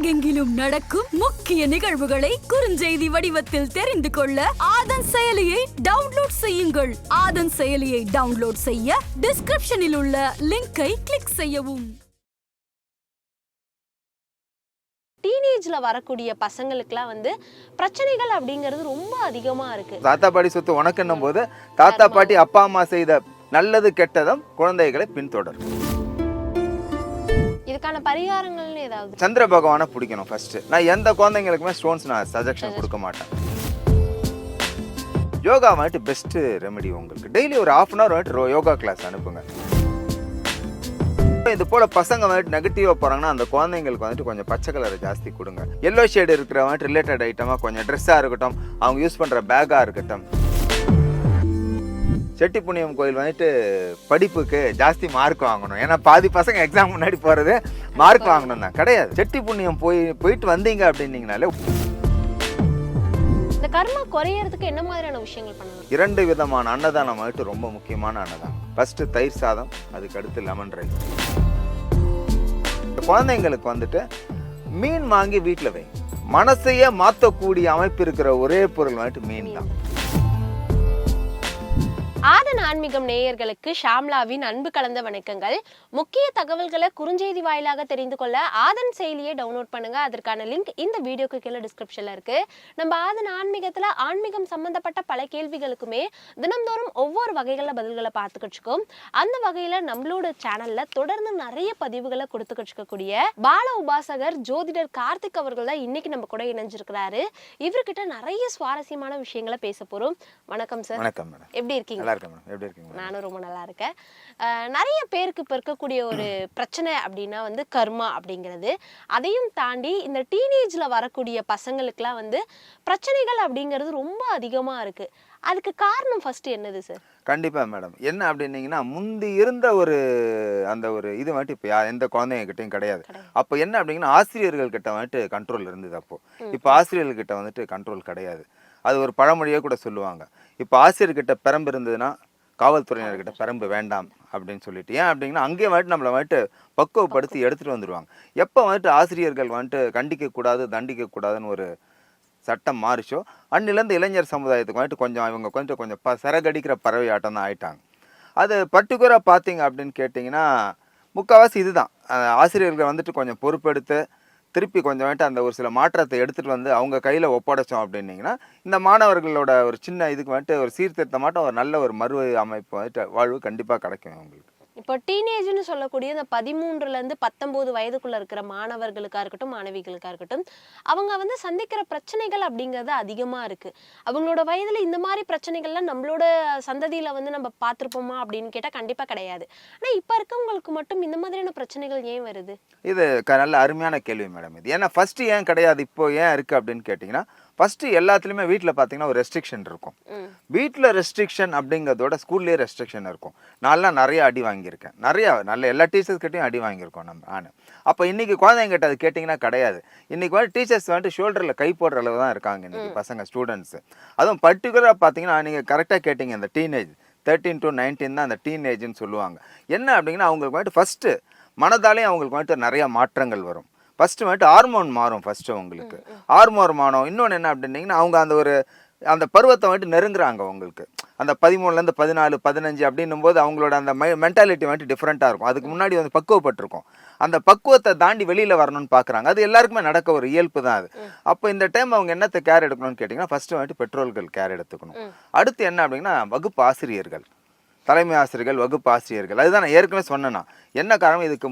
உலகெங்கிலும் நடக்கும் முக்கிய நிகழ்வுகளை குறுஞ்செய்தி வடிவத்தில் தெரிந்து கொள்ள ஆதன் செயலியை டவுன்லோட் செய்யுங்கள். ஆதன் செயலியை டவுன்லோட் செய்ய டிஸ்கிரிப்ஷனில் உள்ள லிங்கை கிளிக் செய்யவும். டீனேஜ்ல வரக்கூடிய பசங்களுக்குலாம் பிரச்சனைகள் அப்படிங்கிறது ரொம்ப அதிகமா இருக்கு. தாத்தா பாட்டி சொத்து உனக்குன்னும் போது தாத்தா பாட்டி அப்பா அம்மா செய்த நல்லது கெட்டதும் குழந்தைகளை பின்தொடரும். இதுக்கான பரிகாரங்கள்னு ஏதாவது? சந்திர பகவானை பிடிக்கணும் ஃபர்ஸ்ட். நான் எந்த குழந்தைங்களுக்குமே ஸ்டோன்ஸ் நான் சஜஷன் கொடுக்க மாட்டேன். யோகா வந்துட்டு பெஸ்ட் ரெமெடி. உங்களுக்கு டெய்லி ஒரு ½ hour வந்துட்டு யோகா கிளாஸ் அனுப்புங்க. இது போல பசங்க வந்துட்டு நெகட்டிவா போறாங்கன்னா அந்த குழந்தைங்களுக்கு வந்துட்டு கொஞ்சம் பச்சை கலரை ஜாஸ்தி கொடுங்க. எல்லோ ஷேடு இருக்கிற வந்துட்டு ரிலேட்டட் ஐட்டமா கொஞ்சம் ட்ரெஸ்ஸா இருக்கட்டும், அவங்க யூஸ் பண்ற பேக்கா இருக்கட்டும். செட்டிப்புண்ணியம் கோயில் வந்துட்டு படிப்புக்கு ஜாஸ்தி மார்க் வாங்கணும். ஏன்னா பாதி பசங்க எக்ஸாம் முன்னாடி போறது மார்க் வாங்கணும் தான் கிடையாது. செட்டிப்புண்ணியம் போயிட்டு வந்தீங்க அப்படின்னீங்கனாலே இந்த கர்மா குறையறதுக்கு என்ன மாதிரியான விஷயங்கள் பண்ணணும்? 2 விதமான அன்னதானம் வந்துட்டு ரொம்ப முக்கியமான அன்னதானம். ஃபர்ஸ்ட் தயிர் சாதம், அதுக்கு அடுத்து லெமன் ரைஸ். குழந்தைங்களுக்கு வந்துட்டு மீன் வாங்கி வீட்டில் வை. மனசையே மாற்றக்கூடிய அமைப்பு இருக்கிற ஒரே பொருள் வந்துட்டு மீன் தான். ஆதன் ஆன்மீகம் நேயர்களுக்கு ஷாம்லாவின் அன்பு கலந்த வணக்கங்கள். முக்கிய தகவல்களை குறுஞ்செய்தி வாயிலாக தெரிந்து கொள்ள ஆதன் செயலியை டவுன்லோட் பண்ணுங்க. அதற்கான லிங்க் இந்த வீடியோக்கு கீழே டிஸ்கிரிப்ஷன்ல இருக்கு. நம்ம ஆதன் ஆன்மீகத்துல ஆன்மீகம் சம்பந்தப்பட்ட பல கேள்விகளுக்குமே தினம்தோறும் ஒவ்வொரு வகைகள பதில்களை பார்த்துக்கிட்டு இருக்கோம். அந்த வகையில நம்மளோட சேனல்ல தொடர்ந்து நிறைய பதிவுகளை கொடுத்துக்கிட்டு இருக்கக்கூடிய பால உபாசகர் ஜோதிடர் கார்த்திக் அவர்கள் தான் இன்னைக்கு நம்ம கூட இணைஞ்சிருக்கிறாரு. இவர்கிட்ட நிறைய சுவாரஸ்யமான விஷயங்களை பேச போறோம். வணக்கம் சார். வணக்கம் மேடம். எப்படி இருக்கீங்க? நானும் ரொம்ப நல்லா இருக்கேன். நிறைய பேருக்கு இப்ப இருக்கக்கூடிய ஒரு பிரச்சனை அப்படின்னா கர்மா அப்படிங்கிறது. அதையும் தாண்டி இந்த டீனேஜ்ல வரக்கூடிய பசங்களுக்குலாம் பிரச்சனைகள் அப்படிங்கிறது ரொம்ப அதிகமா இருக்கு. அதுக்கு காரணம் ஃபர்ஸ்ட் என்னது சார்? கண்டிப்பா மேடம். என்ன அப்படின்னீங்கன்னா முந்தி இருந்த அந்த இது வந்துட்டு இப்போ எந்த குழந்தைங்க கிட்டையும் கிடையாது. அப்போ என்ன அப்படிங்கன்னா ஆசிரியர்கள் கிட்ட வந்துட்டு கண்ட்ரோல் இருந்தது. அப்போ இப்போ ஆசிரியர்கள் கிட்ட வந்துட்டு கண்ட்ரோல் கிடையாது. அது ஒரு பழமொழியே கூட சொல்லுவாங்க. இப்போ ஆசிரியர்கிட்ட பெரம்பு இருந்ததுன்னா காவல்துறையினர்கிட்ட பெரம்பு வேண்டாம் அப்படின்னு சொல்லிட்டு. ஏன் அப்படிங்கன்னா அங்கேயே வந்துட்டு நம்மளை வந்துட்டு பக்குவப்படுத்தி எடுத்துகிட்டு வந்துடுவாங்க. எப்போ வந்துட்டு ஆசிரியர்கள் வந்துட்டு கண்டிக்கக்கூடாது தண்டிக்கக்கூடாதுன்னு ஒரு சட்டம் மாறிச்சோ அன்னிலேருந்து இளைஞர் சமுதாயத்துக்கு வந்துட்டு கொஞ்சம் இவங்க கொஞ்சம் சரகடிக்கிற பறவை ஆட்டம் தான் ஆயிட்டாங்க. அது பர்டிகுலராக பார்த்தீங்க அப்படின்னு கேட்டிங்கன்னா முக்கால்வாசி இதுதான். ஆசிரியர்கள் வந்துட்டு கொஞ்சம் பொறுப்பெடுத்து திருப்பி கொஞ்சம் வந்துட்டு அந்த ஒரு சில மாற்றத்தை எடுத்துகிட்டு வந்து அவங்க கையில் ஒப்படைச்சோம் அப்படின்னீங்கன்னா இந்த மாணவர்களோட ஒரு சின்ன இதுக்கு வந்துட்டு ஒரு சீர்திருத்த மாட்டம் ஒரு நல்ல ஒரு மறு அமைப்பு வந்துட்டு வாழ்வு கண்டிப்பாக கிடைக்கும் அவங்களுக்கு. இப்போ டீனேஜ்னு சொல்லக்கூடிய இந்த 13 to 19 வயதுக்குள்ள இருக்கிற மாணவர்களுக்கா இருக்கட்டும் மாணவிகளுக்கா இருக்கட்டும், அவங்க சந்திக்கிற பிரச்சனைகள் அப்படிங்கிறது அதிகமா இருக்கு. அவங்களோட வயதுல இந்த மாதிரி பிரச்சனைகள்லாம் நம்மளோட சந்ததியில நம்ம பார்த்துருப்போமா அப்படின்னு கேட்டா கண்டிப்பா கிடையாது. ஆனா இப்ப இருக்கவங்களுக்கு மட்டும் இந்த மாதிரியான பிரச்சனைகள் ஏன் வருது? இது நல்ல அருமையான கேள்வி மேடம். இது ஏன்னா ஃபர்ஸ்ட் ஏன் கிடையாது இப்போ ஏன் இருக்கு அப்படின்னு கேட்டிங்கன்னா ஃபர்ஸ்ட் எல்லாத்துலேயுமே வீட்டில் பார்த்தீங்கன்னா ஒரு ரெஸ்ட்ரிக்ஷன் இருக்கும். வீட்டில் ரெஸ்ட்ரிக்ஷன் அப்படிங்கிறதோட ஸ்கூல்லேயே ரெஸ்ட்ரிக்ஷன் இருக்கும். நான்லாம் நிறைய அடி வாங்கியிருக்கேன். நல்ல எல்லா டீச்சர்ஸ்கிட்டையும் அடி வாங்கியிருக்கோம் நான். அப்போ இன்றைக்கி குழந்தைங்கிட்ட அது கேட்டிங்கன்னா கிடையாது. இன்றைக்கி டீச்சர்ஸ் ஷோல்டரில் கை போடுற அளவு தான் இருக்காங்க இன்றைக்கி பசங்க ஸ்டூடெண்ட்ஸு. அதுவும் பர்டிகுலராக பார்த்தீங்கன்னா நீங்கள் கரெக்டாக கேட்டிங்க, இந்த டீனேஜ் 13 to 19 தான் அந்த டீனேஜ்னு சொல்லுவாங்க. என்ன அப்படிங்கன்னா அவங்களுக்கு ஃபஸ்ட்டு மனதாலே அவங்களுக்கு நிறையா மாற்றங்கள் வரும். ஃபஸ்ட்டு ஹார்மோன் மாறும். ஃபஸ்ட்டு உங்களுக்கு ஹார்மோன் மாறும். இன்னொன்று என்ன அப்படின்னீங்கன்னா அவங்க அந்த பருவத்தை நெருங்குறாங்க. உங்களுக்கு அந்த 13 to 14 15 அப்படின்னும் போது அவங்களோட அந்த மென்டாலிட்டி டிஃப்ரெண்ட்டாக இருக்கும். அதுக்கு முன்னாடி பக்குவப்பட்டிருக்கும். அந்த பக்குவத்தை தாண்டி வெளியில் வரணும்னு பார்க்குறாங்க. அது எல்லாருக்குமே நடக்க ஒரு இயல்பு தான் அது. அப்போ இந்த டைம் அவங்க என்னத்தை கேர் எடுக்கணும்னு கேட்டிங்கன்னா ஃபஸ்ட்டு பெற்றோர்கள் கேர் எடுத்துக்கணும். அடுத்து என்ன அப்படின்னா வகுப்பு ஆசிரியர்கள், தலைமை ஆசிரியர்கள், வகுப்பு ஆசிரியர்கள். அதுதான் நான் ஏற்கனவே சொன்னேன்னா என்ன காரணம், இதுக்கு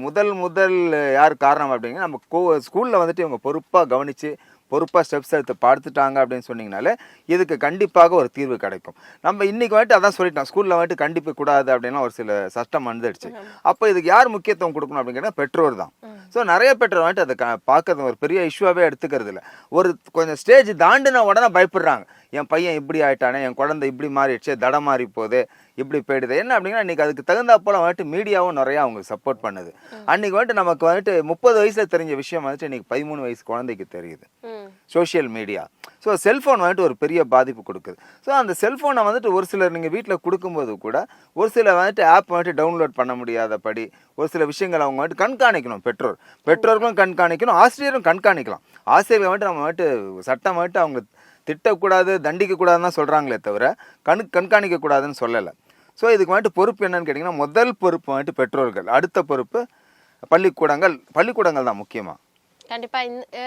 முதல் யார் காரணம் அப்படிங்கன்னா நம்ம ஸ்கூலில் இவங்க பொறுப்பாக கவனித்து பொறுப்பாக ஸ்டெப்ஸ் எடுத்து பார்த்துட்டாங்க அப்படின்னு சொன்னீங்கனாலே இதுக்கு கண்டிப்பாக ஒரு தீர்வு கிடைக்கும். நம்ம இன்றைக்கி அதான் சொல்லிட்டோம், ஸ்கூலில் கண்டிப்பு கூடாது அப்படின்னா ஒரு சில சட்டம் வந்துடுச்சு. அப்போ இதுக்கு யார் முக்கியத்துவம் கொடுக்கணும் அப்படின்னு கேட்டால் பெற்றோர் தான். ஸோ நிறைய பெற்றோர் அதை பார்க்கறது ஒரு பெரிய இஷ்யூவாகவே எடுத்துக்கிறது இல்லை. ஒரு கொஞ்சம் ஸ்டேஜ் தாண்டின உடனே பயப்படுறாங்க. என் பையன் இப்படி ஆயிட்டானே, என் குழந்தை இப்படி மாறிடுச்சு, தடம் மாறி போகுது, இப்படி போயிடுது. என்ன அப்படின்னா இன்னைக்கு அதுக்கு தகுந்தா போல வந்துட்டு மீடியாவும் நிறையா அவங்களுக்கு சப்போர்ட் பண்ணுது. அன்னைக்கு வந்துட்டு நமக்கு வந்துட்டு 30 வயசுல தெரிஞ்ச விஷயம் வந்துட்டு இன்னைக்கு 13 வயசு குழந்தைக்கு தெரியுது. Social media. ஸோ செல்ஃபோன் வந்துட்டு ஒரு பெரிய பாதிப்பு கொடுக்குது. ஸோ அந்த செல்ஃபோனை வந்துட்டு ஒரு சிலர் நீங்கள் வீட்டில் கொடுக்கும்போது கூட ஒரு சில வந்துட்டு ஆப் வந்துட்டு டவுன்லோட் பண்ண முடியாதபடி ஒரு சில விஷயங்கள் அவங்க வந்துட்டு கண்காணிக்கணும். பெற்றோர்களும் கண்காணிக்கணும், ஆசிரியரும் கண்காணிக்கலாம். ஆசிரியர்கள் வந்துட்டு நம்ம வந்துட்டு சட்டம் வந்துட்டு அவங்க திட்டக்கூடாது, தண்டிக்கக்கூடாதுன்னு தான் சொல்கிறாங்களே தவிர கண்காணிக்கக்கூடாதுன்னு சொல்லலை. ஸோ இதுக்கு வந்துட்டு பொறுப்பு என்னன்னு கேட்டிங்கன்னா, முதல் பொறுப்பு வந்துட்டு பெற்றோர்கள், அடுத்த பொறுப்பு பள்ளிக்கூடங்கள் தான் முக்கியமாக. கண்டிப்பா.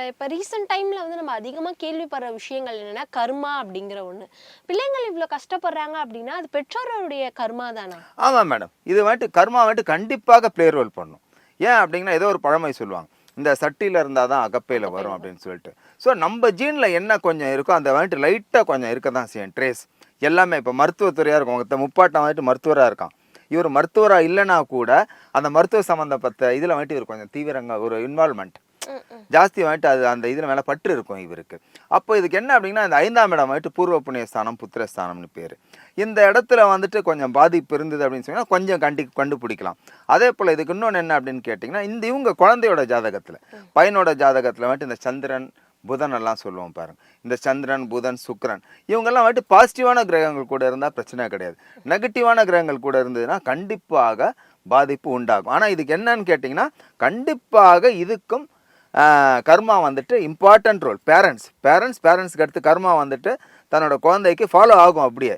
இப்போ ரீசெண்ட் டைம்ல வந்து நம்ம அதிகமா கேள்விப்படுற விஷயங்கள் என்னன்னா கர்மா அப்படிங்கிற ஒண்ணு. பிள்ளைங்கள் இவ்வளவு கஷ்டப்படுறாங்க அப்படின்னா அது பெற்றோருடைய கர்மா தானா? ஆமாம் மேடம், இது வந்துட்டு கர்மா வந்துட்டு கண்டிப்பாக பிளே ரோல் பண்ணும். ஏன் அப்படிங்கன்னா ஏதோ ஒரு பழமொழி சொல்லுவாங்க, இந்த சட்டியில் இருந்தால் தான் அகப்பையில் வரும் அப்படின்னு சொல்லிட்டு. ஸோ நம்ம ஜீனில் என்ன கொஞ்சம் இருக்கோ அந்த வந்துட்டு லைட்டாக கொஞ்சம் இருக்க தான் செய்யும் ட்ரேஸ் எல்லாமே. இப்போ மருத்துவத்துறையாக இருக்கும், உங்கள் முப்பாட்டம் வந்துட்டு மருத்துவராக இருக்கான், இவர் மருத்துவராக இல்லைனா கூட அந்த மருத்துவ சம்மந்தப்பட்ட இதில் வந்துட்டு இவர் கொஞ்சம் தீவிரங்க ஒரு இன்வால்மெண்ட் ஜாஸ்தி வந்துட்டு அது அந்த இதில் மேலே பற்று இருக்கும் இவருக்கு. அப்போ இதுக்கு என்ன அப்படின்னா இந்த 5ஆம் இடம் வந்துட்டு பூர்வ புண்ணியஸ்தானம், புத்திரஸ்தானம்னு பேர். இந்த இடத்துல வந்துட்டு கொஞ்சம் பாதிப்பு இருந்தது அப்படின்னு சொன்னால் கொஞ்சம் கண்டுபிடிக்கலாம். அதே போல் இதுக்கு இன்னொன்று என்ன அப்படின்னு கேட்டிங்கன்னா, இவங்க குழந்தையோட ஜாதகத்தில், பையனோட ஜாதகத்தில் வந்துட்டு இந்த சந்திரன் புதன் எல்லாம் சொல்லுவோம் பாருங்க, இந்த சந்திரன் புதன் சுக்கிரன் இவங்கெல்லாம் வந்துட்டு பாசிட்டிவான கிரகங்கள் கூட இருந்தால் பிரச்சனை கிடையாது. நெகட்டிவான கிரகங்கள் கூட இருந்ததுன்னா கண்டிப்பாக பாதிப்பு உண்டாகும். ஆனால் இதுக்கு என்னன்னு கேட்டிங்கன்னா, கண்டிப்பாக இதுக்கும் கர்மா வந்துட்டு இம்பார்ட்டன்ட் ரோல். பேரண்ட்ஸ்க்கு அடுத்து கர்மா வந்துட்டு தன்னோட குழந்தைக்கு ஃபாலோ ஆகும். அப்படியே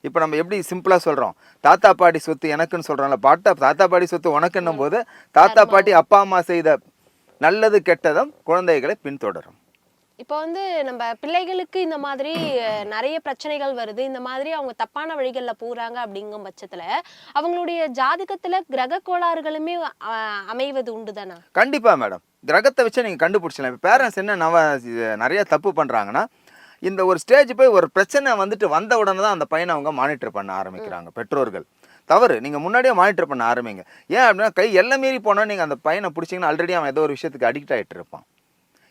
இப்போ நம்ம எப்படி சிம்பிளாக சொல்கிறோம், தாத்தா பாட்டி சொத்து எனக்குன்னு சொல்கிறோம்ல, தாத்தா பாட்டி சொத்து உனக்குன்னும் போது தாத்தா பாட்டி அப்பா அம்மா செய்த நல்லது கெட்டதும் குழந்தைகளை பின்தொடரும். இப்போ வந்து நம்ம பிள்ளைகளுக்கு இந்த மாதிரி நிறைய பிரச்சனைகள் வருது, இந்த மாதிரி அவங்க தப்பான வழிகளில் போறாங்க அப்படிங்கும் பட்சத்துல அவங்களுடைய ஜாதகத்துல கிரக கோளாறுகளுமே அமைவது உண்டு தானே? கண்டிப்பா மேடம், கிரகத்தை வச்சு நீங்க கண்டுபிடிச்சலாம். இப்போ பேரண்ட்ஸ் என்ன நிறைய தப்பு பண்றாங்கன்னா, இந்த ஒரு ஸ்டேஜ் போய் ஒரு பிரச்சனை வந்துட்டு வந்த உடனே தான் அந்த பையனை அவங்க மானிட்டர் பண்ண ஆரம்பிக்கிறாங்க. பெற்றோர்கள் தவறு, நீங்கள் முன்னாடியே மானிட்டர் பண்ண ஆரம்பிங்க. ஏன் அப்படின்னா கை எல்லாம் மீறி போனால் நீங்கள் அந்த பையனை பிடிச்சிங்கன்னா ஆல்ரெடி அவன் ஏதோ ஒரு விஷயத்துக்கு அடிக்ட் ஆகிட்டு இருப்பான்.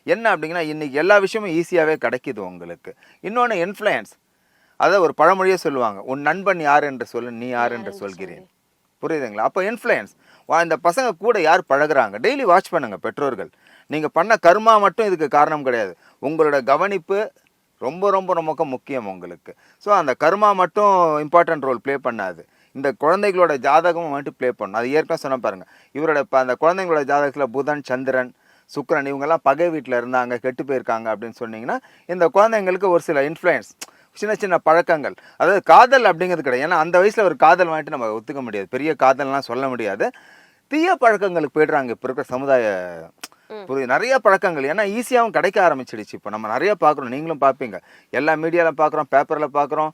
என்ன அப்படிங்கன்னா இன்றைக்கி எல்லா விஷயமும் ஈஸியாகவே கிடைக்கிது உங்களுக்கு. இன்னொன்று இன்ஃப்ளூயன்ஸ், அதாவது ஒரு பழமொழியே சொல்லுவாங்க, உன் நண்பன் யார் என்று சொல்லு, நீ யார் என்று சொல்கிறேன். புரியுதுங்களா? அப்போ இன்ஃப்ளூயன்ஸ், இந்த பசங்க கூட யார் பழகுறாங்க டெய்லி வாட்ச் பண்ணுங்க பெற்றோர்கள். நீங்கள் பண்ண கர்மா மட்டும் இதுக்கு காரணம் கிடையாது, உங்களோட கவனிப்பு ரொம்ப ரொம்ப ரொம்ப முக்கியம் உங்களுக்கு. ஸோ அந்த கர்மா மட்டும் இம்பார்ட்டன்ட் ரோல் ப்ளே பண்ணாது, இந்த குழந்தைகளோட ஜாதகமும் வந்துட்டு ப்ளே பண்ணணும். அது ஏற்கனவே சொன்ன பாருங்க, இவரோட அந்த குழந்தைங்களோட ஜாதகத்தில் புதன் சந்திரன் சுக்கிரன் இவங்கெல்லாம் பகை வீட்டில் இருந்தாங்க, கெட்டு போயிருக்காங்க அப்படின்னு சொன்னீங்கன்னா இந்த குழந்தைங்களுக்கு ஒரு சில இன்ஃப்ளூயன்ஸ், சின்ன சின்ன பழக்கங்கள், அதாவது காதல் அப்படிங்கிறது கிடையாது. ஏன்னா அந்த வயசில் ஒரு காதல் வந்துட்டு நம்ம ஒத்துக்க முடியாது, பெரிய காதல்லாம் சொல்ல முடியாது. தீய பழக்கங்களுக்கு போய்ட்றாங்க இப்போ இருக்கிற சமுதாய. புரியுது, நிறைய பழக்கங்கள், ஏன்னா ஈஸியாகவும் கிடைக்க ஆரம்பிச்சிடுச்சு. இப்போ நம்ம நிறைய பார்க்குறோம், நீங்களும் பார்ப்பீங்க, எல்லா மீடியாவில் பார்க்குறோம், பேப்பரில் பார்க்குறோம்,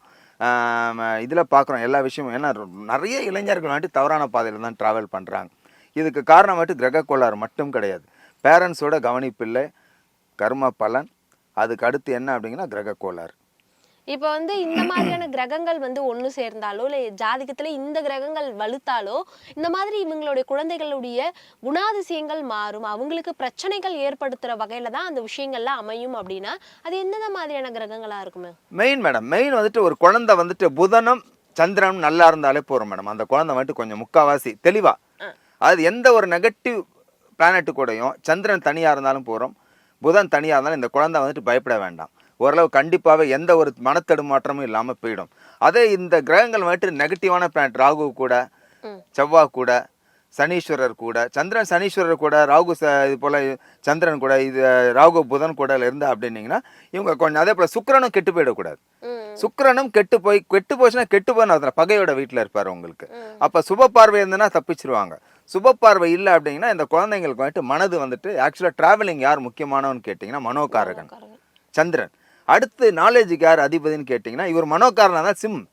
இதில் பார்க்குறோம், எல்லா விஷயமும். ஏன்னா நிறைய இளைஞர்கள் வந்துட்டு தவறான பாதையில் தான் ட்ராவல் பண்ணுறாங்க. இதுக்கு காரணம் வந்துட்டு கிரக கோளாறு மட்டும் கிடையாது, பேரண்ட்ஸோட கவனிப்பில்லை, கர்ம பலன், அதுக்கு அடுத்து என்ன அப்படிங்கன்னா கிரக கோளாறு. இப்போ வந்து இந்த மாதிரியான கிரகங்கள் வந்து ஒன்று சேர்ந்தாலோ இல்லை ஜாதகத்துல இந்த கிரகங்கள் வலுத்தாலோ இந்த மாதிரி இவங்களுடைய குழந்தைகளுடைய குணாதிசயங்கள் மாறும், அவங்களுக்கு பிரச்சனைகள் ஏற்படுத்துற வகையில தான் அந்த விஷயங்கள்லாம் அமையும். அப்படின்னா அது எந்தெந்த மாதிரியான கிரகங்களா இருக்குமே? மெயின் வந்துட்டு ஒரு குழந்தை வந்துட்டு புதனும் சந்திரனும் நல்லா இருந்தாலே போறோம் மேடம். அந்த குழந்தை வந்துட்டு கொஞ்சம் முக்காவாசி தெளிவா, அது எந்த ஒரு நெகட்டிவ் பிளானட்டு கூடயும் சந்திரன் தனியா இருந்தாலும் போறோம், புதன் தனியா இருந்தாலும் இந்த குழந்தை வந்துட்டு பயப்பட வேண்டாம். ஓரளவு கண்டிப்பாகவே எந்த ஒரு மனத்தடுமாற்றமும் இல்லாமல் போயிடும். அதே இந்த கிரகங்கள் வந்துட்டு நெகட்டிவான பிளானட், ராகு கூட, செவ்வாய் கூட, சனீஸ்வரர் கூட, சந்திரன் சனீஸ்வரர் கூட, ராகு இது போல் சந்திரன் கூட, இது ராகு புதன் கூட இருந்தா அப்படின்னீங்கன்னா இவங்க கொஞ்சம். அதே போல் சுக்கிரனும் கெட்டு போயிடக்கூடாது. சுக்கிரனும் கெட்டு போச்சுன்னா கெட்டு போன பகையோட வீட்டில் இருப்பார் உங்களுக்கு. அப்போ சுப பார்வை இருந்ததுன்னா தப்பிச்சிருவாங்க. சுப பார்வை இல்லை அப்படிங்கன்னா இந்த குழந்தைங்களுக்கு வந்துட்டு மனது வந்துட்டு ஆக்சுவலாக ட்ராவலிங் யார் முக்கியமானவன்னு கேட்டிங்கன்னா மனோகாரகன் சந்திரன். அடுத்து நாலேஜுக்கு யார் அதிபதினு கேட்டிங்கன்னா இவர் மனோகாரனா தான் சிம்.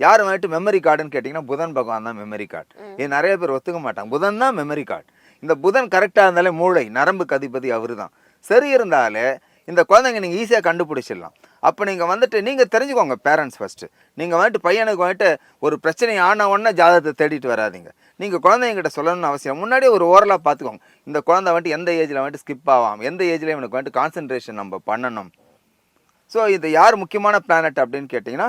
யார் வந்துட்டு மெமரி கார்டுன்னு கேட்டிங்கன்னா புதன் பகவான் தான் மெமரி கார்டு. இது நிறைய பேர் ஒத்துக்க மாட்டாங்க, புதன் தான் மெமரி கார்டு. இந்த புதன் கரெக்டாக இருந்தாலே மூளை நரம்புக்கு அதிபதி அவர் தான். சரி இருந்தாலே இந்த குழந்தைங்க நீங்கள் ஈஸியாக கண்டுபிடிச்சிடலாம். அப்போ நீங்கள் வந்துட்டு நீங்கள் தெரிஞ்சுக்கோங்க பேரண்ட்ஸ் ஃபஸ்ட்டு. நீங்கள் வந்துட்டு பையனுக்கு வந்துட்டு ஒரு பிரச்சனை ஆன உடனே ஜாதகத்தை தேடிட்டு வராதிங்க. நீங்கள் குழந்தைங்கிட்ட சொல்லணும்னு அவசியம், முன்னாடியே ஒரு ஓரலாக பார்த்துக்கோங்க. இந்த குழந்தை வந்துட்டு எந்த ஏஜில் வந்துட்டு ஸ்கிப் ஆகாம், எந்த ஏஜ்லேயும் இவனுக்கு வந்துட்டு கான்சன்ட்ரேஷன் நம்ம பண்ணணும். ஸோ இது யார் முக்கியமான பிளானட் அப்படின்னு கேட்டிங்கன்னா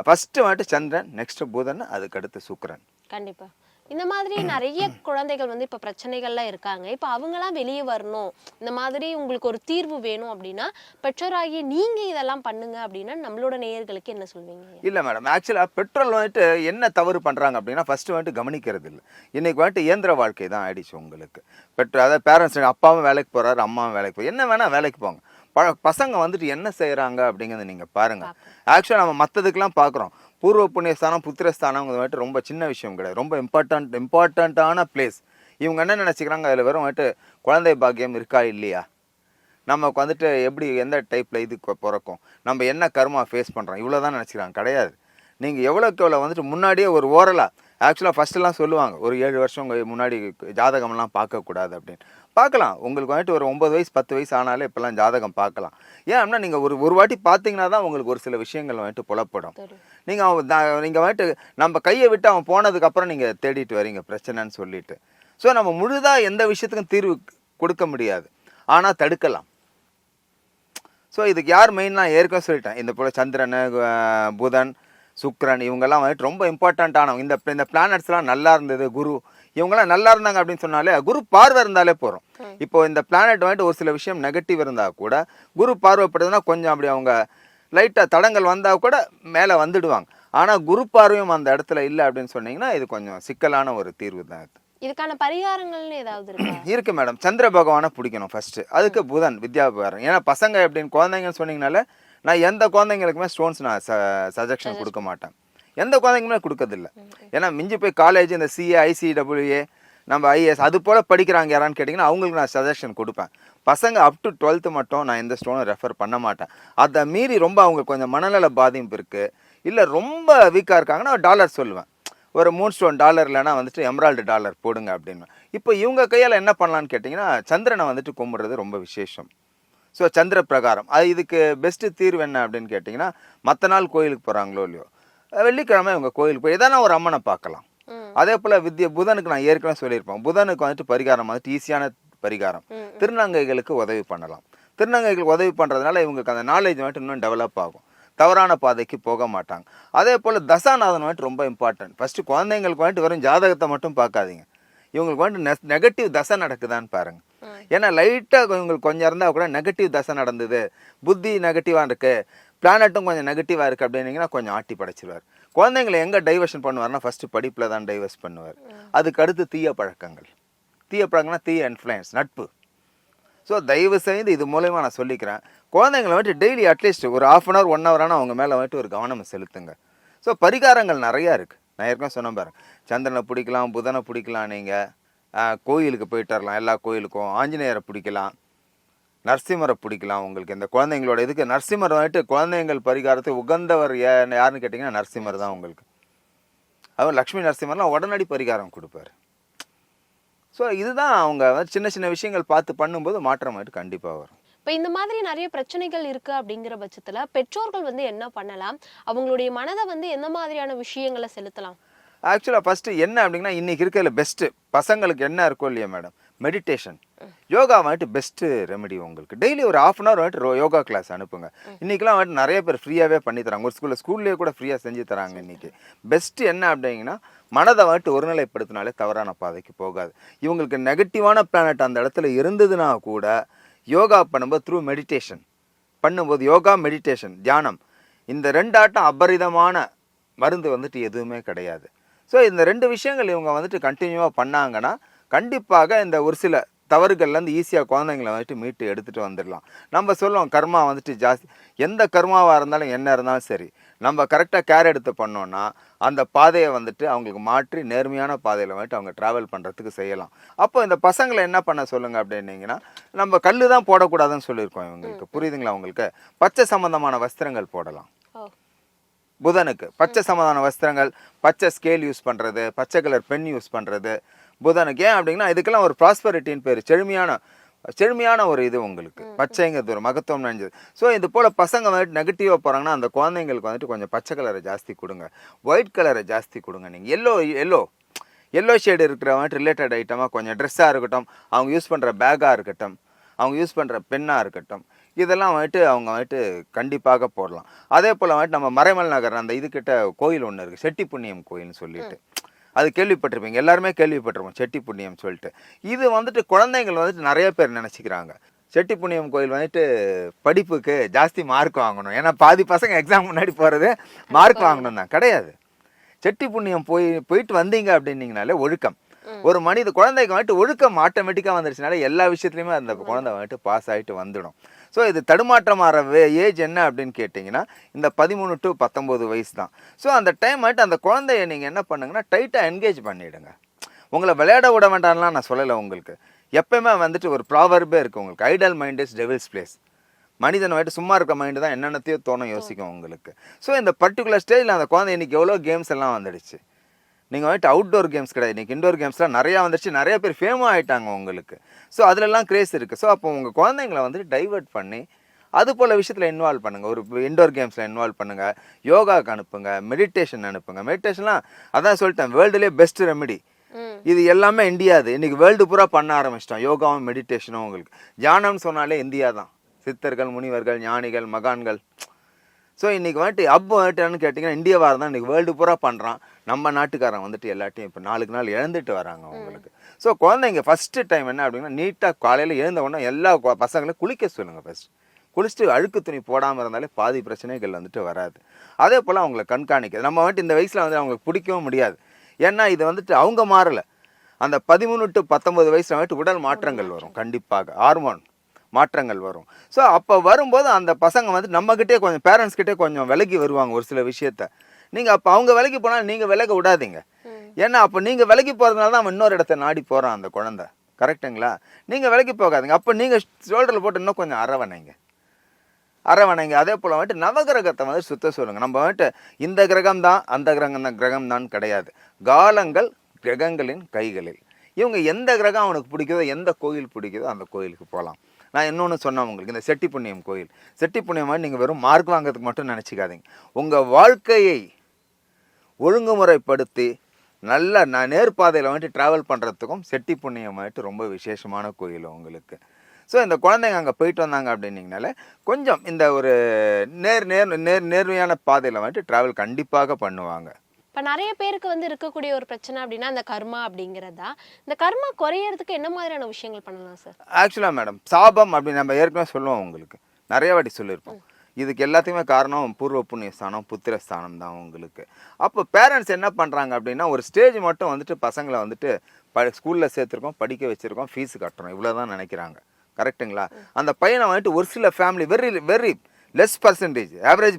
ஃபஸ்ட்டு வந்துட்டு சந்திரன், நெக்ஸ்ட் புதன், அதுக்கு அடுத்து சுக்கிரன். கண்டிப்பா. இந்த மாதிரி நிறைய குழந்தைகள் வந்து இப்ப பிரச்சனைகள்லாம் இருக்காங்க. இப்ப அவங்கலாம் வெளியே வரணும், இந்த மாதிரி உங்களுக்கு ஒரு தீர்வு வேணும் அப்படின்னா பெற்றோராகிய நீங்க இதெல்லாம் பண்ணுங்க அப்படின்னா நம்மளோட நேயர்களுக்கு என்ன சொல்வீங்க? இல்லை மேடம், ஆக்சுவலாக பெட்ரோல் வந்துட்டு என்ன தவறு பண்ணுறாங்க அப்படின்னா ஃபஸ்ட்டு வந்துட்டு கவனிக்கிறது இல்லை. இன்றைக்கி வந்துட்டு இயந்திர வாழ்க்கை தான் ஆயிடுச்சு உங்களுக்கு. அதாவது பேரண்ட்ஸ், அப்பாவும் வேலைக்கு போகிறாரு, அம்மாவும் வேலைக்கு போய் என்ன வேணால் வேலைக்கு போங்க. பசங்க வந்துட்டு என்ன செய்கிறாங்க அப்படிங்கிறத நீங்கள் பாருங்கள். ஆக்சுவலாக நம்ம மற்றதுக்கெலாம் பார்க்குறோம். பூர்வ புண்ணியஸ்தானம், புத்திரஸ்தானங்கிறது வந்துட்டு ரொம்ப சின்ன விஷயம் கிடையாது, ரொம்ப இம்பார்ட்டண்ட்டான பிளேஸ். இவங்க என்ன நினச்சிக்கிறாங்க, அதில் வெறும் வந்துட்டு குழந்தை பாக்கியம் இருக்கா இல்லையா, நமக்கு வந்துட்டு எப்படி எந்த டைப்பில் இது பிறக்கும், நம்ம என்ன கர்மா ஃபேஸ் பண்ணுறோம், இவ்வளோ தான் நினச்சிக்கிறாங்க. கிடையாது. நீங்கள் எவ்வளோக்கு எவ்வளோ வந்துட்டு முன்னாடியே ஒரு ஓரலாக, ஆக்சுவலாக ஃபஸ்ட்டெல்லாம் சொல்லுவாங்க ஒரு 7 வருஷம் முன்னாடி ஜாதகம்லாம் பார்க்கக்கூடாது அப்படின்னு. பார்க்கலாம், உங்களுக்கு வந்துட்டு ஒரு 9 வயசு 10 வயசு ஆனாலே இப்போல்லாம் ஜாதகம் பார்க்கலாம். ஏன் அப்படின்னா நீங்கள் ஒரு வாட்டி பார்த்தீங்கன்னா தான் உங்களுக்கு ஒரு சில விஷயங்கள் வந்துட்டு புலப்படும். நீங்கள் வந்துட்டு நம்ம கையை விட்டு அவன் போனதுக்கப்புறம் நீங்கள் தேடிட்டு வரீங்க பிரச்சனைன்னு சொல்லிட்டு. ஸோ நம்ம முழுதாக எந்த விஷயத்துக்கும் தீர்வு கொடுக்க முடியாது, ஆனால் தடுக்கலாம். ஸோ இதுக்கு யார் மெயினாக ஏற்கனவே சொல்லிட்டேன். இந்த போல் சந்திரன், புதன், சுக்கிரன் இவங்கெல்லாம் வந்துட்டு ரொம்ப இம்பார்ட்டண்ட்டானவங்க. இந்த பிளானட்ஸ்லாம் நல்லா இருந்தது, குரு இவங்கெல்லாம் நல்லா இருந்தாங்க அப்படின்னு சொன்னாலே, குரு பார்வை இருந்தாலே போகிறோம். இப்போ இந்த பிளானட் வந்துட்டு ஒரு சில விஷயம் நெகட்டிவ் இருந்தால் கூட குரு பார்வைப்படுதுன்னா கொஞ்சம் அப்படி அவங்க லைட்டாக தடங்கள் வந்தால் கூட மேலே வந்துடுவாங்க. ஆனால் குரு பார்வையும் அந்த இடத்துல இல்லை அப்படின்னு சொன்னீங்கன்னா இது கொஞ்சம் சிக்கலான ஒரு தீர்வு தான். இதுக்கான பரிகாரங்கள்னு ஏதாவது இருக்கா? இருக்கு மேடம். சந்திர பகவானை பிடிக்கணும் ஃபர்ஸ்ட், அதுக்கு புதன் வித்யாபகாரம். ஏன்னா பசங்க எப்படின்னு குழந்தைங்கன்னு சொன்னீங்கனால நான் எந்த குழந்தைங்களுக்குமே ஸ்டோன்ஸ் நான் சஜஷன் கொடுக்க மாட்டேன், எந்த குழந்தைங்களுமே கொடுக்கறதில்ல. ஏன்னா மிஞ்சி போய் காலேஜ் இந்த சிஏ, ICWA, நம்ம IAS அது போல் படிக்கிறாங்க யாரான்னு கேட்டிங்கன்னா அவங்களுக்கு நான் சஜஷன் கொடுப்பேன். பசங்க அப் டு 12th மட்டும் நான் எந்த ஸ்டோனும் ரெஃபர் பண்ண மாட்டேன். அதை மீறி ரொம்ப அவங்க கொஞ்சம் மனநல பாதிப்பு இருக்குது, இல்லை ரொம்ப வீக்காக இருக்காங்கன்னா டாலர் சொல்லுவேன். ஒரு $3 ஸ்டோன் இல்லைனா வந்துட்டு எம்ரால்டு டாலர் போடுங்க அப்படின்னு. இப்போ இவங்க கையால் என்ன பண்ணலான்னு கேட்டிங்கன்னா சந்திரனை வந்துட்டு கும்பிட்றது ரொம்ப விசேஷம். ஸோ சந்திர பிரகாரம் அது இதுக்கு பெஸ்ட்டு தீர்வு என்ன அப்படின்னு கேட்டிங்கன்னா, மற்ற நாள் கோயிலுக்கு போகிறாங்களோ இல்லையோ, வெள்ளிக்கிழமை இவங்க கோயிலுக்கு போய் எதனா ஒரு அம்மனை பார்க்கலாம். அதே போல் புதனுக்கு நான் ஏற்கனவே சொல்லியிருப்பேன், புதனுக்கு வந்துட்டு பரிகாரம் வந்துட்டு ஈஸியான பரிகாரம், திருநங்கைகளுக்கு உதவி பண்ணலாம். திருநங்கைகளுக்கு உதவி பண்ணுறதுனால இவங்களுக்கு அந்த நாலேஜ் வந்துட்டு இன்னும் டெவலப் ஆகும், தவறான பாதைக்கு போக மாட்டாங்க. அதே போல் தசாநாதன் வந்துட்டு ரொம்ப இம்பார்ட்டன்ட். ஃபஸ்ட்டு குழந்தைங்களுக்கு வந்துட்டு வெறும் ஜாதகத்தை மட்டும் பார்க்காதீங்க, இவங்களுக்கு வந்துட்டு நெகட்டிவ் தசை நடக்குதான்னு பாருங்கள். ஏன்னா லைட்டாக இவங்களுக்கு கொஞ்சம் இருந்தால் கூட நெகட்டிவ் தசை நடந்தது, புத்தி நெகட்டிவாக இருக்குது, பிளானட்டும் கொஞ்சம் நெகட்டிவாக இருக்குது அப்படின்னீங்கன்னா கொஞ்சம் ஆட்டி படைச்சிடுவார். குழந்தைங்களை எங்கே டைவர்ஷன் பண்ணுவார்னா ஃபஸ்ட்டு படிப்பில் தான் டைவர்ஸ் பண்ணுவார். அதுக்கு அடுத்து தீய பழக்கங்கள், தீய பழக்கம்னா தீய இன்ஃப்ளூயன்ஸ், நட்பு. ஸோ தயவு செய்து இது மூலயமா நான் சொல்லிக்கிறேன், குழந்தைங்களை வந்துட்டு டெய்லி அட்லீஸ்ட் ஒரு 1/2 hour 1 hour ஆனால் அவங்க மேலே வந்துட்டு ஒரு கவனம் செலுத்துங்க. ஸோ பரிகாரங்கள் நிறையா இருக்குது. நான் ஏற்கனவே சொன்ன பாருங்க, சந்திரனை பிடிக்கலாம், புதனை பிடிக்கலாம், நீங்கள் கோயிலுக்கு போயிட்டு வரலாம், எல்லா கோயிலுக்கும் ஆஞ்சநேயரை பிடிக்கலாம், நரசிம்மரை பிடிக்கலாம். உங்களுக்கு இந்த குழந்தைங்களோட இதுக்கு நரசிம்மர் வந்துட்டு குழந்தைங்கள் பரிகாரத்துக்கு உகந்தவர் யாருன்னு கேட்டிங்கன்னா நரசிம்மர் தான் உங்களுக்கு. அவர் லக்ஷ்மி நரசிம்மர்லாம் உடனடி பரிகாரம் கொடுப்பார். ஸோ இதுதான் அவங்க சின்ன சின்ன விஷயங்கள் பார்த்து பண்ணும்போது மாற்றம் ஆகிட்டு கண்டிப்பாக வரும். இப்போ இந்த மாதிரி நிறைய பிரச்சனைகள் இருக்குது அப்படிங்கிற பட்சத்தில் பெற்றோர்கள் வந்து என்ன பண்ணலாம், அவங்களுடைய மனதை வந்து எந்த மாதிரியான விஷயங்களை செலுத்தலாம்? ஆக்சுவலாக ஃபஸ்ட்டு என்ன அப்படின்னா, இன்றைக்கி இருக்கிறதுல பெஸ்ட்டு பசங்களுக்கு என்ன இருக்கோ இல்லையா மேடம், மெடிடேஷன், யோகா வந்துட்டு பெஸ்ட்டு ரெமெடி. உங்களுக்கு டெய்லி ஒரு 1/2 hour வந்துட்டு யோகா கிளாஸ் அனுப்புங்க. இன்றைக்கெலாம் வந்துட்டு நிறைய பேர் ஃப்ரீயாகவே பண்ணி தராங்க, ஒரு ஸ்கூல்லேயே கூட ஃப்ரீயாக செஞ்சு தராங்க. இன்றைக்கி பெஸ்ட்டு என்ன அப்படிங்கன்னா, மனதை வந்துட்டு ஒருநிலைப்படுத்தினாலே தவறான பாதைக்கு போகாது. இவங்களுக்கு நெகட்டிவான பிளானட் அந்த இடத்துல இருந்ததுன்னா கூட யோகா பண்ணும்போது த்ரூ மெடிடேஷன் பண்ணும்போது, யோகா மெடிடேஷன் தியானம், இந்த 2 ஆட்டம் அபரிதமான மருந்து வந்துட்டு எதுவுமே கிடையாது. ஸோ இந்த 2 விஷயங்கள் இவங்க வந்துட்டு கண்டினியூவாக பண்ணாங்கன்னா கண்டிப்பாக இந்த ஒரு சில தவறுகள்லேருந்து ஈஸியாக குழந்தைங்களை வந்துட்டு மீட்டு எடுத்துகிட்டு வந்துடலாம். நம்ம சொல்லுவோம் கர்மா வந்துட்டு ஜாஸ்தி, எந்த கர்மாவாக இருந்தாலும் என்ன இருந்தாலும் சரி, நம்ம கரெக்டாக கேர் எடுத்து பண்ணோன்னா அந்த பாதையை வந்துட்டு அவங்களுக்கு மாற்றி நேர்மையான பாதையில் வந்துட்டு அவங்க ட்ராவல் பண்ணுறதுக்கு செய்யலாம். அப்போ இந்த பசங்களை என்ன பண்ண சொல்லுங்கள் அப்படின்னீங்கன்னா, நம்ம கல் தான் போடக்கூடாதுன்னு சொல்லியிருக்கோம் இவங்களுக்கு, புரியுதுங்களா உங்களுக்கு? பச்சை சம்மந்தமான வஸ்திரங்கள் போடலாம். புதனுக்கு பச்சை சம்மந்தமான வஸ்திரங்கள், பச்சை ஸ்கேல் யூஸ் பண்ணுறது, பச்சை கலர் பென் யூஸ் பண்ணுறது புதனுக்கு. ஏன் அப்படின்னா இதுக்கெல்லாம் ஒரு ப்ராஸ்பரிட்டின்னு பேர், செழுமையான ஒரு இது உங்களுக்கு பச்சைங்கிறது ஒரு மகத்துவம் நினைஞ்சது. ஸோ இது போல் பசங்க வந்துட்டு நெகட்டிவாக போகிறாங்கன்னா அந்த குழந்தைங்களுக்கு வந்துட்டு கொஞ்சம் பச்சை கலரை ஜாஸ்தி கொடுங்க, ஒயிட் கலரை ஜாஸ்தி கொடுங்க. நீங்கள் எல்லோ ஷேடு இருக்கிற வந்துட்டு ரிலேட்டட் ஐட்டமாக கொஞ்சம் ட்ரெஸ்ஸாக இருக்கட்டும், அவங்க யூஸ் பண்ணுற பேக்காக இருக்கட்டும், அவங்க யூஸ் பண்ணுற பெண்ணாக இருக்கட்டும், இதெல்லாம் வந்துட்டு அவங்க வந்துட்டு கண்டிப்பாக போடலாம். அதே போல் வந்துட்டு நம்ம மறைமல் நகர் அந்த இதுக்கிட்ட கோயில் ஒன்று இருக்குது, செட்டி புண்ணியம் கோயில்னு சொல்லிட்டு. அது கேள்விப்பட்டிருப்பீங்க, எல்லாருமே கேள்விப்பட்டிருப்போம் செட்டி புண்ணியம் சொல்லிட்டு. இது வந்துட்டு குழந்தைங்கள் வந்துட்டு நிறைய பேர் நினச்சிக்கிறாங்க செட்டி புண்ணியம் கோயில் வந்துட்டு படிப்புக்கு ஜாஸ்தி மார்க் வாங்கணும், ஏன்னா பாதி பசங்க எக்ஸாம் முன்னாடி போகிறது மார்க் வாங்கணும் தான். கிடையாது. செட்டி புண்ணியம் போயிட்டு வந்தீங்க அப்படின்னீங்கனாலே ஒழுக்கம். ஒரு மனித குழந்தைக்கு வந்துட்டு ஒழுக்கம் ஆட்டோமேட்டிக்காக வந்துருச்சுனால எல்லா விஷயத்துலையுமே அந்த குழந்தை வந்துட்டு பாஸ் ஆகிட்டு வந்துடும். ஸோ இது தடுமாற்றமாற ஏஜ் என்ன அப்படின்னு கேட்டிங்கன்னா இந்த 13 to 19 வயசு தான். ஸோ அந்த டைம் வந்துட்டு அந்த குழந்தைய நீங்கள் என்ன பண்ணுங்கன்னா டைட்டாக என்கேஜ் பண்ணிவிடுங்க. உங்களை விளையாட விட வேண்டாம்லாம் நான் சொல்லலை. உங்களுக்கு எப்பயுமே வந்துட்டு ஒரு ப்ராவர்பே இருக்குது உங்களுக்கு, idle mind is devil's place. மனிதன் வந்துட்டு சும்மா இருக்க மைண்டு தான் என்னென்னத்தையோ தோணும் யோசிக்கும் உங்களுக்கு. ஸோ இந்த பர்டிகுலர் ஸ்டேஜில் அந்த குழந்தை இன்றைக்கி எவ்வளோ கேம்ஸ் எல்லாம் வந்துடுச்சு. நீங்கள் வந்துட்டு அவுட்டோர் கேம்ஸ் கிடையாது, இன்றைக்கி இன்டோர் கேம்ஸ்லாம் நிறையா வந்துடுச்சு, நிறைய பேர் ஃபேமாக ஆகிட்டாங்க உங்களுக்கு. ஸோ அதிலெல்லாம் க்ரேஸ் இருக்குது. ஸோ அப்போ உங்கள் குழந்தைங்களை வந்துட்டு டைவர்ட் பண்ணி அது போல் விஷயத்தில் இன்வால்வ் பண்ணுங்கள். ஒரு இன்டோர் கேம்ஸில் இன்வால்வ் பண்ணுங்கள், யோகாவுக்கு அனுப்புங்க, மெடிடேஷன் அனுப்புங்க. மெடிடேஷன்லாம் அதான் சொல்லிட்டேன் வேர்ல்டுலேயே பெஸ்ட் ரெமெடி. இது எல்லாமே இந்தியாது. இன்றைக்கி வேர்ல்டு பூரா பண்ண ஆரம்பிச்சிட்டோம் யோகாவும் மெடிடேஷனும். உங்களுக்கு தியானம்னு சொன்னாலே இந்தியா தான், சித்தர்கள், முனிவர்கள், ஞானிகள், மகான்கள். ஸோ இன்றைக்கி வந்துட்டு வந்துட்டுன்னு கேட்டிங்கன்னா இந்தியாவாக தான் இன்றைக்கி வேர்ல்டு பூரா பண்ணுறான். நம்ம நாட்டுக்காரன் வந்துட்டு எல்லாத்தையும் இப்போ நாளுக்கு நாள் இழந்துட்டு வராங்க அவங்களுக்கு. ஸோ குழந்தைங்க ஃபஸ்ட்டு டைம் என்ன அப்படின்னா நீட்டாக காலையில் எழுந்த உடனே எல்லா பசங்களையும் குளிக்க சொல்லுங்கள். ஃபஸ்ட் குளிச்சுட்டு அழுக்கு துணி போடாமல் இருந்தாலே பாதி பிரச்சனைகள் வந்துட்டு வராது. அதே போல் அவங்களை கண்காணிக்கிறது. நம்ம வந்துட்டு இந்த வயசில் வந்து அவங்களுக்கு பிடிக்கவும் முடியாது, ஏன்னா இது வந்துட்டு அவங்க மாறலை. அந்த 13 to 19 வயசில் வந்துட்டு உடல் மாற்றங்கள் வரும், கண்டிப்பாக ஹார்மோன் மாற்றங்கள் வரும். ஸோ அப்போ வரும்போது அந்த பசங்க வந்து நம்மக்கிட்டே கொஞ்சம் பேரண்ட்ஸ்கிட்டே கொஞ்சம் விலகி வருவாங்க ஒரு சில விஷயத்த. நீங்கள் அப்போ அவங்க விலகி போனால் நீங்கள் விலக விடாதீங்க, ஏன்னா அப்போ நீங்கள் விலகி போகிறதுனால தான் அவன் இன்னொரு இடத்த நாடி போகிறான் அந்த குழந்தை. கரெக்டுங்களா? நீங்கள் விலகி போகாதீங்க. அப்போ நீங்கள் ஷோல்டரில் போட்டு இன்னும் கொஞ்சம் அரவணைங்க. அதே போல் வந்துட்டு நவகிரகத்தை வந்து சுத்த சொல்லுங்கள். நம்ம வந்துட்டு இந்த கிரகம் தான் அந்த கிரகம் தான் கிடையாது. காலங்கள் கிரகங்களின் கைகளில். இவங்க எந்த கிரகம் அவனுக்கு பிடிக்குதோ, எந்த கோயில் பிடிக்குதோ அந்த கோயிலுக்கு போகலாம். நான் இன்னொன்று சொன்னேன் உங்களுக்கு, இந்த செட்டி புண்ணியம் கோயில். செட்டி புண்ணியம் மாதிரி நீங்கள் வெறும் மார்க் வாங்கிறதுக்கு மட்டும் நினச்சிக்காதீங்க. உங்கள் வாழ்க்கையை ஒழுங்குமுறைப்படுத்தி நல்ல நேர்பாதையில் வந்துட்டு ட்ராவல் பண்ணுறதுக்கும் செட்டி புண்ணியம் வந்துட்டு ரொம்ப விசேஷமான கோயில் உங்களுக்கு. ஸோ இந்த குழந்தைங்க அங்கே போயிட்டு வந்தாங்க அப்படின்னீங்கனாலே கொஞ்சம் இந்த ஒரு நேர்மையான பாதையில் வந்துட்டு ட்ராவல் கண்டிப்பாக பண்ணுவாங்க. இப்போ நிறைய பேருக்கு வந்து இருக்கக்கூடிய ஒரு பிரச்சனை அப்படின்னா இந்த கர்மா அப்படிங்கிறதா. இந்த கர்மா குறையறதுக்கு என்ன மாதிரியான விஷயங்கள் பண்ணலாம் சார்? ஆக்சுவலாக மேடம், சாபம் அப்படின்னு நம்ம ஏற்கனவே சொல்லுவோம் உங்களுக்கு, நிறைய வாட்டி சொல்லியிருப்போம். இதுக்கு எல்லாத்துக்குமே காரணம் பூர்வ புண்ணிய ஸ்தானம், புத்திர ஸ்தானம் தான் உங்களுக்கு. அப்போ பேரண்ட்ஸ் என்ன பண்ணுறாங்க அப்படின்னா ஒரு ஸ்டேஜ் மட்டும் வந்துட்டு பசங்களை வந்துட்டு ஸ்கூலில் சேர்த்துருக்கோம், படிக்க வச்சுருக்கோம், ஃபீஸு கட்டுறோம், இவ்வளோ தான் நினைக்கிறாங்க. கரெக்டுங்களா? அந்த பையனை வந்துட்டு ஒரு சில family very less percentage, average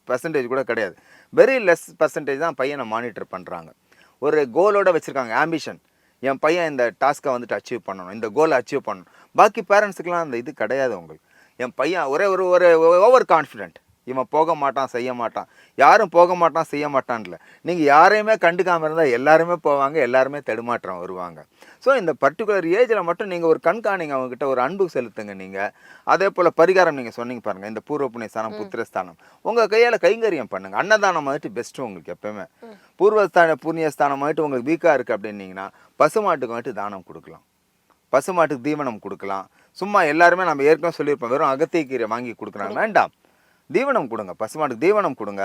percentage கூட கிடையாது, வெரி லெஸ் பர்சன்டேஜ் தான் பையனை மானிட்டர் பண்ணுறாங்க. ஒரு கோலோட வச்சுருக்காங்க, ஆம்பிஷன், என் பையன் இந்த டாஸ்க்கை வந்துட்டு அச்சீவ் பண்ணணும், இந்த கோலை அச்சீவ் பண்ணணும். பாக்கி பேரண்ட்ஸுக்கெலாம் அந்த இது கிடையாது. உங்களுக்கு என் பையன் ஒரே ஒரு ஓவர் கான்ஃபிடென்ட், இவன் போக மாட்டான், செய்ய மாட்டான், யாரும் போக மாட்டான், செய்ய மாட்டான்ல. நீங்கள் யாரையுமே கண்டுக்காமல் இருந்தால் எல்லாருமே போவாங்க, எல்லாருமே தடுமாற்றம் வருவாங்க. ஸோ இந்த பர்டிகுலர் ஏஜில் மட்டும் நீங்கள் ஒரு கண்காணிங்க, அவங்ககிட்ட ஒரு அன்பு செலுத்துங்க. நீங்கள் அதே போல் பரிகாரம் நீங்கள் சொன்னீங்க பாருங்கள், இந்த பூர்வ புண்ணிய ஸ்தானம், புத்திரஸ்தானம், உங்கள் கையால் கைங்கரியம் பண்ணுங்கள். அன்னதானம் வந்துட்டு பெஸ்ட்டு உங்களுக்கு எப்போயுமே. புண்ணிய ஸ்தானம் வந்துட்டு உங்களுக்கு வீக்காக இருக்குது அப்படின்னீங்கன்னா பசுமாட்டுக்கு வந்துட்டு தானம் கொடுக்கலாம், பசுமாட்டுக்கு தீவனம் கொடுக்கலாம். சும்மா எல்லாருமே நம்ம ஏற்கனவே சொல்லியிருப்போம், வெறும் அகத்திக்கீரை வாங்கி கொடுக்குறாங்க, வேண்டாம், தீவனம் கொடுங்க, பசுமாட்டுக்கு தீவனம் கொடுங்க,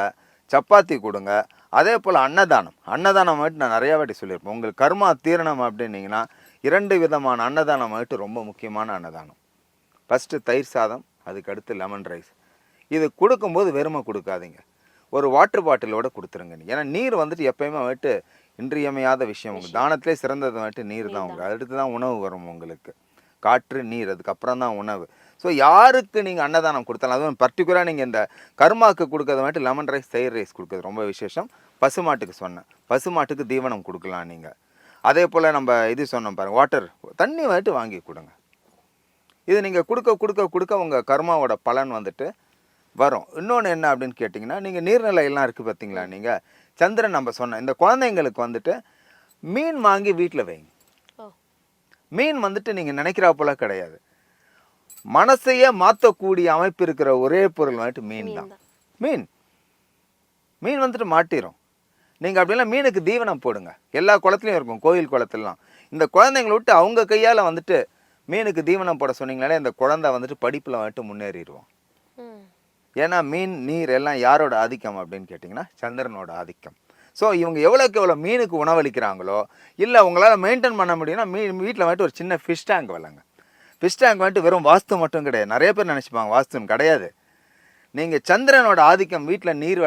சப்பாத்தி கொடுங்க. அதே போல் அன்னதானம் வந்துட்டு நான் நிறையா வாட்டி சொல்லியிருப்பேன். உங்களுக்கு கர்மா தீரணம் அப்படின்னீங்கன்னா 2 விதமான அன்னதானம் வந்துட்டு ரொம்ப முக்கியமான அன்னதானம். ஃபஸ்ட்டு தயிர் சாதம், அதுக்கு அடுத்து லெமன் ரைஸ். இது கொடுக்கும்போது வெறுமை கொடுக்காதீங்க, ஒரு வாட்டர் பாட்டிலோட கொடுத்துருங்க. ஏன்னா நீர் வந்துட்டு எப்பயுமே வந்துட்டு இன்றியமையாத விஷயம். உங்களுக்கு தானத்திலே சிறந்தது வந்துட்டு நீர் தான். உங்களுக்கு அடுத்து தான் உணவு வரும் உங்களுக்கு, காற்று, நீர், அதுக்கப்புறம் தான் உணவு. ஸோ யாருக்கு நீங்கள் அன்னதானம் கொடுத்தாலும், அதுவும் பர்டிகுலராக நீங்கள் இந்த கர்மாவுக்கு கொடுக்கறது வந்துட்டு லெமன் ரைஸ், தயிர் ரைஸ் கொடுக்குறது ரொம்ப விசேஷம். பசுமாட்டுக்கு சொன்னேன், பசுமாட்டுக்கு தீவனம் கொடுக்கலாம் நீங்கள். அதே போல் நம்ம இது சொன்னோம் பாருங்கள், வாட்டர், தண்ணி வந்துட்டு வாங்கி கொடுங்க. இது நீங்கள் கொடுக்க உங்கள் கர்மாவோட பலன் வந்துட்டு வரும். இன்னொன்று என்ன அப்படின்னு கேட்டிங்கன்னா, நீங்கள் நீர்நிலையெல்லாம் இருக்குது பார்த்தீங்களா, நீங்கள் சந்திரன் நம்ம சொன்ன இந்த குழந்தைங்களுக்கு வந்துட்டு மீன் வாங்கி வீட்டில் வைங்க. மீன் வந்துட்டு நீங்கள் நினைக்கிறா போல கிடையாது, மனசையே மாற்றக்கூடிய அமைப்பு இருக்கிற ஒரே பொருள் வந்துட்டு மீன் தான். மீன் வந்துட்டு மாட்டிரும். நீங்கள் அப்படிலாம் மீனுக்கு தீவனம் போடுங்க. எல்லா குளத்துலையும் இருக்கும், கோயில் குளத்துலாம். இந்த குழந்தைங்களை விட்டு அவங்க கையால் வந்துட்டு மீனுக்கு தீவனம் போட சொன்னீங்கனாலே இந்த குழந்தை வந்துட்டு படிப்பில் வந்துட்டு முன்னேறிடுவோம். ஏன்னா மீன் நீர் எல்லாம் யாரோட ஆதிக்கம் அப்படின்னு கேட்டிங்கன்னா சந்திரனோட ஆதிக்கம். ஸோ இவங்க எவ்வளோக்கு எவ்வளோ மீனுக்கு உணவளிக்கிறாங்களோ, இல்லை உங்களால் மெயின்டைன் பண்ண முடியும்னா வீட்டில் வந்துட்டு ஒரு சின்ன ஃபிஷ் டேங்க் வளங்க. ஃபிஷ் டேங்க் வந்துட்டு வெறும் வாஸ்து மட்டும் கிடையாது. நிறைய பேர் நினச்சிப்பாங்க வாஸ்துன்னு கிடையாது. நீங்கள் சந்திரனோட ஆதிக்கம் வீட்டில் நீர்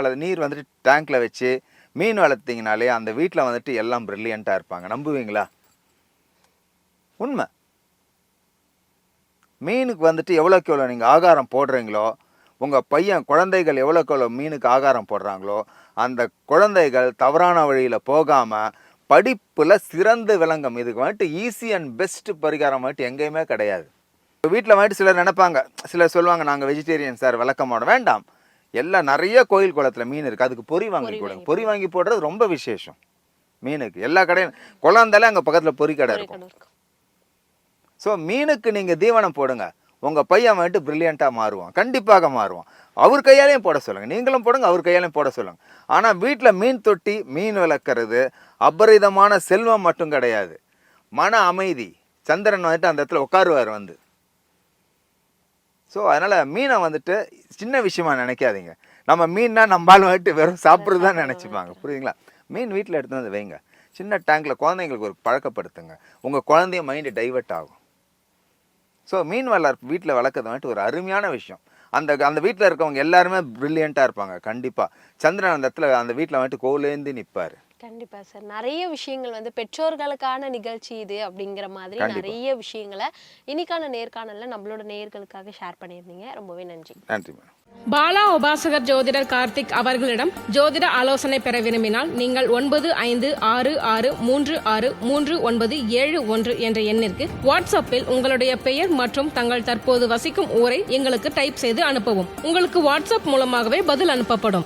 வந்துட்டு டேங்க்கில் வச்சு மீன் வளர்த்திங்கனாலே அந்த வீட்டில் வந்துட்டு எல்லாம் ப்ரில்லியண்ட்டாக இருப்பாங்க. நம்புவீங்களா? உண்மை. மீனுக்கு வந்துட்டு எவ்வளோக்கு எவ்வளோ நீங்கள் ஆகாரம் போடுறீங்களோ, உங்கள் குழந்தைகள் எவ்வளோக்கு எவ்வளோ மீனுக்கு ஆகாரம் போடுறாங்களோ, அந்த குழந்தைகள் தவறான வழியில் போகாமல் படிப்பில் சிறந்து விளங்கும். இதுக்கு வந்துட்டு ஈஸி அண்ட் பெஸ்ட் பரிகாரம் வந்துட்டு எங்கேயுமே கிடையாது. வீட்டில் வந்துட்டு சிலர் நினைப்பாங்க, சிலர் சொல்லுவாங்க நாங்கள் வெஜிடேரியன் சார், விளக்க மாட்டோம். வேண்டாம், எல்லாம் நிறைய கோயில் குளத்தில் மீன் இருக்குது, அதுக்கு பொறி வாங்கி போடுங்க. பொறி வாங்கி போடுறது ரொம்ப விசேஷம். மீனுக்கு எல்லா கடையும் குளந்தாலே அங்கே பக்கத்தில் பொறி கடை இருக்கும். ஸோ மீனுக்கு நீங்கள் தீவனம் போடுங்க, உங்கள் பையன் வந்துட்டு ப்ரில்லியண்ட்டாக மாறுவான், கண்டிப்பாக மாறுவான். அவர் கையாலையும் போட சொல்லுங்கள், நீங்களும் போடுங்க, அவர் கையாலையும் போட சொல்லுங்கள். ஆனால் வீட்டில் மீன் தொட்டி, மீன் வளர்க்குறது அபரிதமான செல்வம் மட்டும் கிடையாது, மன அமைதி. சந்திரன் வந்துட்டு அந்த இடத்துல உட்காருவார் வந்து. ஸோ அதனால் மீனை வந்துட்டு சின்ன விஷயமா நினைக்காதீங்க. நம்ம மீன்னா நம்மளால் வந்துட்டு வெறும் சாப்பிட்றது தான் நினச்சிப்பாங்க. புரியுதுங்களா? மீன் வீட்டில் எடுத்து வந்து வைங்க, சின்ன டேங்கில் குழந்தைங்களுக்கு ஒரு பழக்கப்படுத்துங்க. உங்கள் குழந்தைய மைண்டு டைவர்ட் ஆகும். ஸோ மீன் வீட்டில் வளர்க்குறது வந்துட்டு ஒரு அருமையான விஷயம். அந்த வீட்டில் இருக்கவங்க எல்லாருமே ப்ரில்லியண்ட்டாக இருப்பாங்க. கண்டிப்பாக சந்திரன் அந்த இடத்துல அந்த வீட்டில் வந்துட்டு கோலேந்து நிற்பார். கண்டிப்பா சார். நிறைய விஷயங்கள் வந்து பெற்றோர்களுக்கான நிகழ்ச்சி இது அப்படிங்கிற மாதிரி நிறைய விஷயங்களை இன்னைக்கான நேர்காணல்ல நம்மளோட நேயர்களுக்காக ஷேர் பண்ணியிருந்தீங்க. ரொம்பவே நன்றி. நன்றி மேடம். பாலா உபாசகர் ஜோதிடர் கார்த்திக் அவர்களிடம் ஜோதிட ஆலோசனை பெற விரும்பினால் நீங்கள் 9566363971 என்ற எண்ணிற்கு வாட்ஸ்அப்பில் உங்களுடைய பெயர் மற்றும் தங்கள் தற்போது வசிக்கும் ஊரை எங்களுக்கு டைப் செய்து அனுப்பவும். உங்களுக்கு வாட்ஸ்அப் மூலமாகவே பதில் அனுப்பப்படும்.